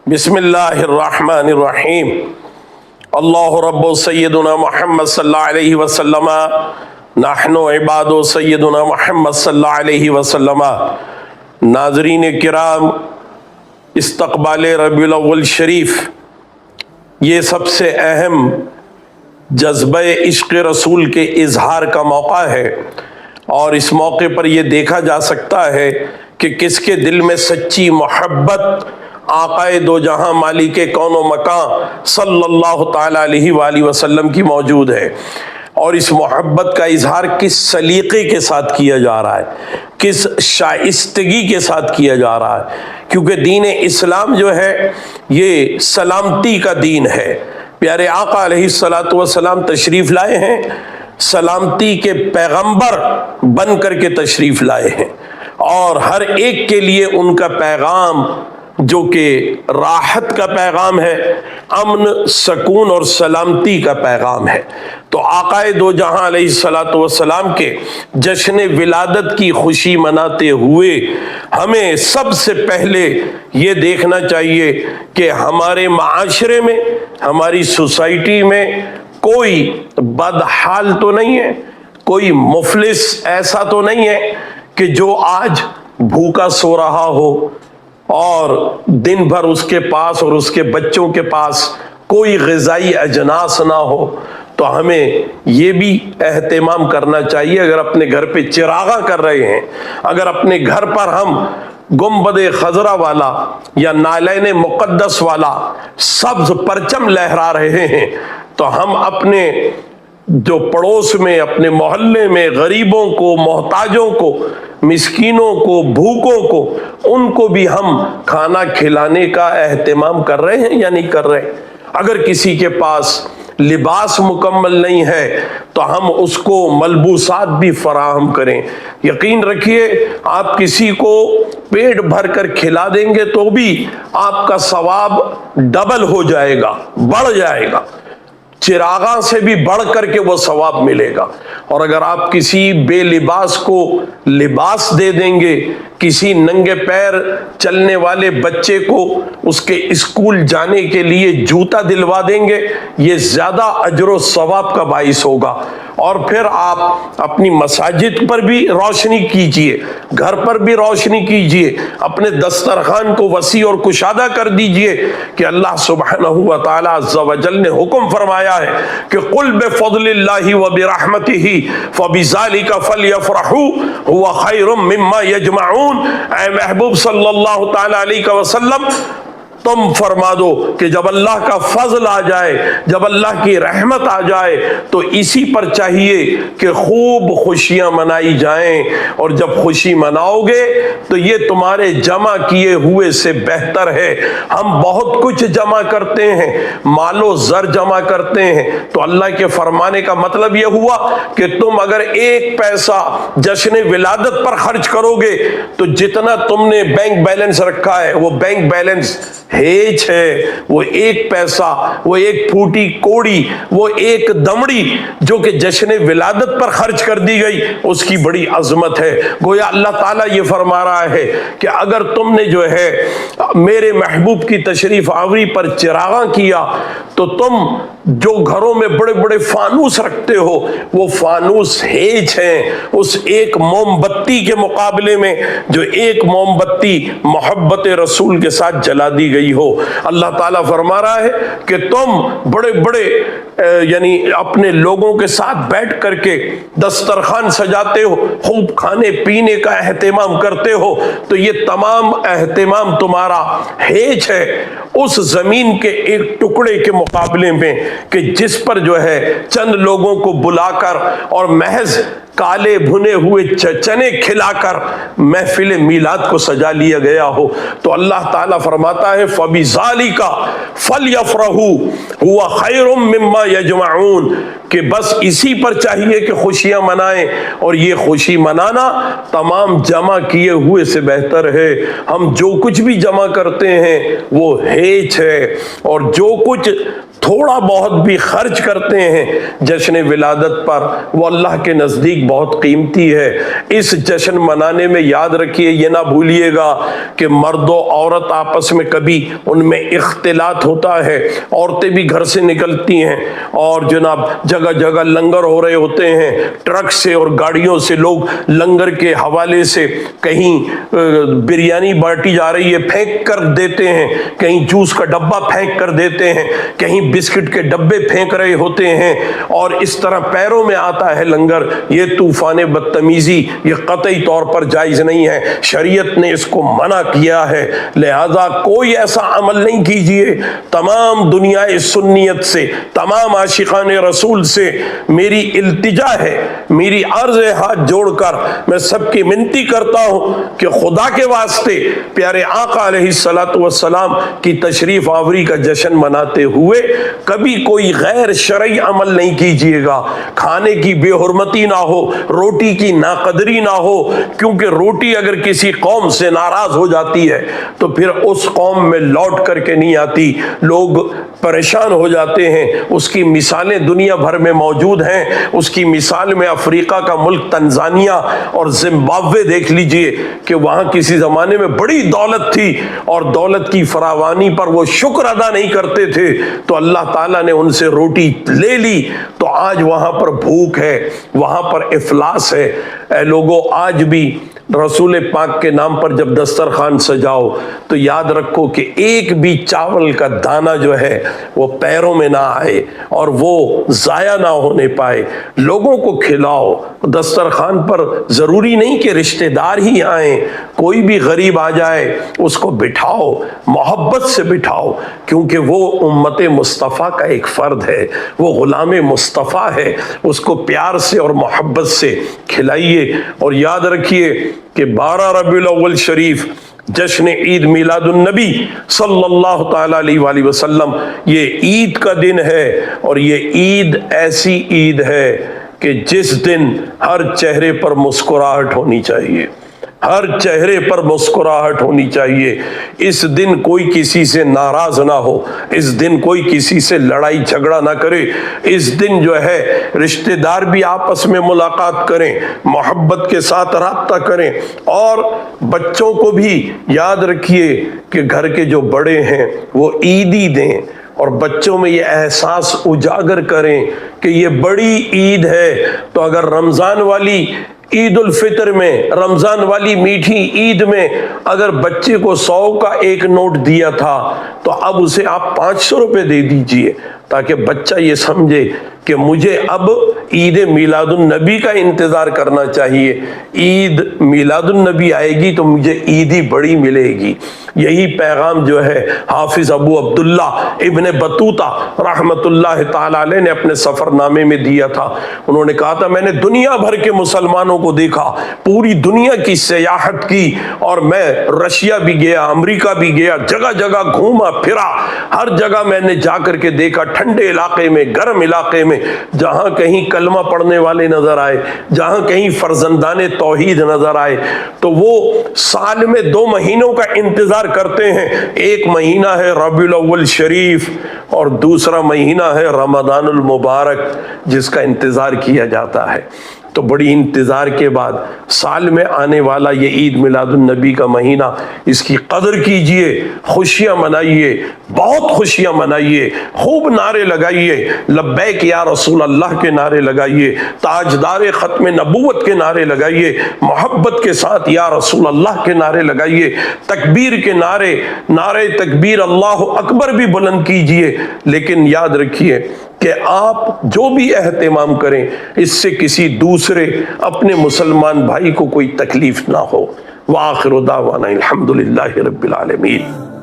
بسم اللہ الرحمن الرحیم۔ اللہ رب سیدنا محمد صلی اللہ علیہ وسلم، نحن عباد سیدنا محمد صلی اللہ علیہ وسلم۔ ناظرین کرام، استقبال ربیع الاول شریف یہ سب سے اہم جذبہ عشق رسول کے اظہار کا موقع ہے، اور اس موقع پر یہ دیکھا جا سکتا ہے کہ کس کے دل میں سچی محبت آقائے دو جہاں مالک کون و مکان صلی اللہ تعالیٰ علیہ وآلہ وسلم کی موجود ہے، اور اس محبت کا اظہار کس سلیقے کے ساتھ کیا جا رہا ہے، کس شائستگی کے ساتھ کیا جا رہا ہے، کیونکہ دین اسلام جو ہے یہ سلامتی کا دین ہے۔ پیارے آقا علیہ الصلوۃ والسلام تشریف لائے ہیں، سلامتی کے پیغمبر بن کر کے تشریف لائے ہیں، اور ہر ایک کے لیے ان کا پیغام جو کہ راحت کا پیغام ہے، امن، سکون اور سلامتی کا پیغام ہے۔ تو آقائے دو جہاں علیہ الصلوۃ والسلام کے جشن ولادت کی خوشی مناتے ہوئے ہمیں سب سے پہلے یہ دیکھنا چاہیے کہ ہمارے معاشرے میں، ہماری سوسائٹی میں کوئی بدحال تو نہیں ہے، کوئی مفلس ایسا تو نہیں ہے کہ جو آج بھوکا سو رہا ہو اور دن بھر اس کے پاس اور اس کے بچوں کے پاس کوئی غذائی اجناس نہ ہو۔ تو ہمیں یہ بھی اہتمام کرنا چاہیے، اگر اپنے گھر پہ چراغاں کر رہے ہیں، اگر اپنے گھر پر ہم گنبد خضرا والا یا نالین مقدس والا سبز پرچم لہرا رہے ہیں، تو ہم اپنے جو پڑوس میں، اپنے محلے میں غریبوں کو، محتاجوں کو، مسکینوں کو، بھوکوں کو، ان کو بھی ہم کھانا کھلانے کا اہتمام کر رہے ہیں یا نہیں کر رہے؟ اگر کسی کے پاس لباس مکمل نہیں ہے تو ہم اس کو ملبوسات بھی فراہم کریں۔ یقین رکھیے، آپ کسی کو پیٹ بھر کر کھلا دیں گے تو بھی آپ کا ثواب ڈبل ہو جائے گا، بڑھ جائے گا، چراغاں سے بھی بڑھ کر کے وہ ثواب ملے گا۔ اور اگر آپ کسی بے لباس کو لباس دے دیں گے، کسی ننگے پیر چلنے والے بچے کو اس کے اسکول جانے کے لیے جوتا دلوا دیں گے، یہ زیادہ اجر و ثواب کا باعث ہوگا۔ اور پھر آپ اپنی مساجد پر بھی روشنی کیجئے، گھر پر بھی روشنی کیجئے، اپنے دسترخوان کو وسیع اور کشادہ کر دیجئے کہ اللہ سبحانہ و تعالیٰ عز و جل نے حکم فرمایا ہے کہ قل بفضل اللہ وبرحمتہ فبذلک فلیفرحوا هو خیر مما یجمعون۔ اے محبوب صلی اللہ تعالیٰ علیہ وسلم، تم فرما دو کہ جب اللہ کا فضل آ جائے، جب اللہ کی رحمت آ جائے تو اسی پر چاہیے کہ خوب خوشیاں منائی جائیں، اور جب خوشی مناؤ گے تو یہ تمہارے جمع کیے ہوئے سے بہتر ہے۔ ہم بہت کچھ جمع کرتے ہیں، مال و زر جمع کرتے ہیں، تو اللہ کے فرمانے کا مطلب یہ ہوا کہ تم اگر ایک پیسہ جشن ولادت پر خرچ کرو گے تو جتنا تم نے بینک بیلنس رکھا ہے وہ بینک بیلنس ہیچ ہے، وہ ایک پیسہ، وہ ایک پھوٹی کوڑی، وہ ایک دمڑی جو کہ جشن ولادت پر خرچ کر دی گئی، اس کی بڑی عظمت ہے۔ گویا اللہ تعالیٰ یہ فرما رہا ہے کہ اگر تم نے جو ہے میرے محبوب کی تشریف آوری پر چراغاں کیا تو تم جو گھروں میں بڑے بڑے فانوس رکھتے ہو وہ فانوس ہیچ ہیں، اس ایک موم بتی کے مقابلے میں جو ایک موم بتی محبت رسول کے ساتھ جلا دی گئی ہو۔ اللہ تعالیٰ فرما رہا ہے کہ تم بڑے بڑے یعنی اپنے لوگوں کے ساتھ بیٹھ کر کے دسترخوان سجاتے ہو، خوب کھانے پینے کا اہتمام کرتے ہو، تو یہ تمام اہتمام تمہارا ہیچ ہے اس زمین کے ایک ٹکڑے کے مقابلے میں کہ جس پر جو ہے چند لوگوں کو بلا کر اور محض کالے بھنے ہوئے چنے کھلا کر محفل میلاد کو سجا لیا گیا ہو۔ تو اللہ تعالیٰ فرماتا ہے فَبِذَلِكَ فَلْيَفْرَحُوا هُوَ خَيْرٌ مِّمَّا يَجْمَعُونَ، کہ بس اسی پر چاہیے کہ خوشیاں منائیں، اور یہ خوشی منانا تمام جمع کیے ہوئے سے بہتر ہے۔ ہم جو کچھ بھی جمع کرتے ہیں وہ ہیچ ہے، اور جو کچھ تھوڑا بہت بھی خرچ کرتے ہیں جشن ولادت پر وہ اللہ کے نزدیک بہت قیمتی ہے۔ اس جشن منانے میں یاد رکھیے، یہ نہ بھولیے گا کہ مرد و عورت آپس میں کبھی ان میں اختلاط ہوتا ہے، عورتیں بھی گھر سے نکلتی ہیں اور جناب جگہ جگہ لنگر ہو رہے ہوتے ہیں، ٹرک سے اور گاڑیوں سے لوگ لنگر کے حوالے سے کہیں بریانی بانٹی جا رہی ہے پھینک کر دیتے ہیں، کہیں جوس کا ڈبہ پھینک کر دیتے ہیں، کہیں بسکٹ کے ڈبے پھینک رہے ہوتے ہیں، اور اس طرح پیروں میں آتا ہے لنگر۔ یہ طوفان بدتمیزی یہ قطعی طور پر جائز نہیں ہے، شریعت نے اس کو منع کیا ہے، لہذا کوئی ایسا عمل نہیں کیجئے۔ تمام دنیا سنیت سے، تمام عاشقان رسول سے میری التجا ہے، میری عرض ہاتھ جوڑ کر میں سب کی منتی کرتا ہوں کہ خدا کے واسطے پیارے آقا علیہ السلام کی تشریف آوری کا جشن مناتے ہوئے کبھی کوئی غیر شرعی عمل نہیں کیجیے گا۔ کھانے کی بے حرمتی نہ ہو، روٹی کی ناقدری نہ ہو، کیونکہ روٹی اگر کسی قوم سے ناراض ہو جاتی ہے تو پھر اس قوم میں لوٹ کر کے نہیں آتی، لوگ پریشان ہو جاتے ہیں۔ اس کی مثالیں دنیا بھر میں موجود ہیں۔ اس کی مثال میں افریقہ کا ملک تنزانیہ اور زمبابوے دیکھ لیجئے کہ وہاں کسی زمانے میں بڑی دولت تھی اور دولت کی فراوانی پر وہ شکر ادا نہیں کرتے تھے، تو اللہ تعالیٰ نے ان سے روٹی لے لی، تو آج وہاں پر بھوک ہے، وہاں پر افلاس ہے۔ اے لوگوں، آج بھی رسول پاک کے نام پر جب دسترخوان سجاؤ تو یاد رکھو کہ ایک بھی چاول کا دانہ جو ہے وہ پیروں میں نہ آئے اور وہ ضائع نہ ہونے پائے۔ لوگوں کو کھلاؤ۔ دسترخوان پر ضروری نہیں کہ رشتہ دار ہی آئیں، کوئی بھی غریب آ جائے اس کو بٹھاؤ، محبت سے بٹھاؤ، کیونکہ وہ امت مصطفیٰ کا ایک فرد ہے، وہ غلام مصطفیٰ ہے، اس کو پیار سے اور محبت سے کھلائیے۔ اور یاد رکھیے کہ 12 ربیع الاول شریف جشن عید میلاد النبی صلی اللہ تعالیٰ علیہ وآلہ وسلم، یہ عید کا دن ہے، اور یہ عید ایسی عید ہے کہ جس دن ہر چہرے پر مسکراہٹ ہونی چاہیے، ہر چہرے پر مسکراہٹ ہونی چاہیے۔ اس دن کوئی کسی سے ناراض نہ ہو، اس دن کوئی کسی سے لڑائی جھگڑا نہ کرے، اس دن جو ہے رشتہ دار بھی آپس میں ملاقات کریں، محبت کے ساتھ رابطہ کریں، اور بچوں کو بھی یاد رکھیے کہ گھر کے جو بڑے ہیں وہ عیدی دیں، اور بچوں میں یہ احساس اجاگر کریں کہ یہ بڑی عید ہے۔ تو اگر رمضان والی عید الفطر میں، رمضان والی میٹھی عید میں اگر بچے کو 100 کا ایک نوٹ دیا تھا تو اب اسے آپ 500 روپے دے دیجئے، تاکہ بچہ یہ سمجھے کہ مجھے اب عید میلاد النبی کا انتظار کرنا چاہیے، عید میلاد النبی آئے گی تو مجھے عیدی بڑی ملے گی۔ یہی پیغام جو ہے حافظ ابو عبداللہ ابن بطوطہ رحمت اللہ تعالی علیہ نے اپنے سفر نامے میں دیا تھا۔ انہوں نے کہا تھا، میں نے دنیا بھر کے مسلمانوں کو دیکھا، پوری دنیا کی سیاحت کی، اور میں رشیا بھی گیا، امریکہ بھی گیا، جگہ جگہ گھوما پھرا، ہر جگہ میں نے جا کر کے دیکھا، ٹھنڈے علاقے میں، گرم علاقے میں، جہاں کہیں کلمہ پڑھنے والے نظر آئے، جہاں کہیں فرزندان توحید نظر آئے، تو وہ سال میں 2 مہینوں کا انتظار کرتے ہیں۔ ایک مہینہ ہے ربیع الاول شریف اور دوسرا مہینہ ہے رمضان المبارک، جس کا انتظار کیا جاتا ہے۔ تو بڑی انتظار کے بعد سال میں آنے والا یہ عید میلاد النبی کا مہینہ، اس کی قدر کیجئے، خوشیاں منائیے، بہت خوشیاں منائیے، خوب نعرے لگائیے، لبیک یا رسول اللہ کے نعرے لگائیے، تاجدار ختم نبوت کے نعرے لگائیے، محبت کے ساتھ یا رسول اللہ کے نعرے لگائیے، تکبیر کے نعرے، نعرے تکبیر اللہ اکبر بھی بلند کیجئے۔ لیکن یاد رکھیے کہ آپ جو بھی اہتمام کریں اس سے کسی دوسرے اپنے مسلمان بھائی کو کوئی تکلیف نہ ہو۔ وآخر دعوانا الحمدللہ رب العالمین۔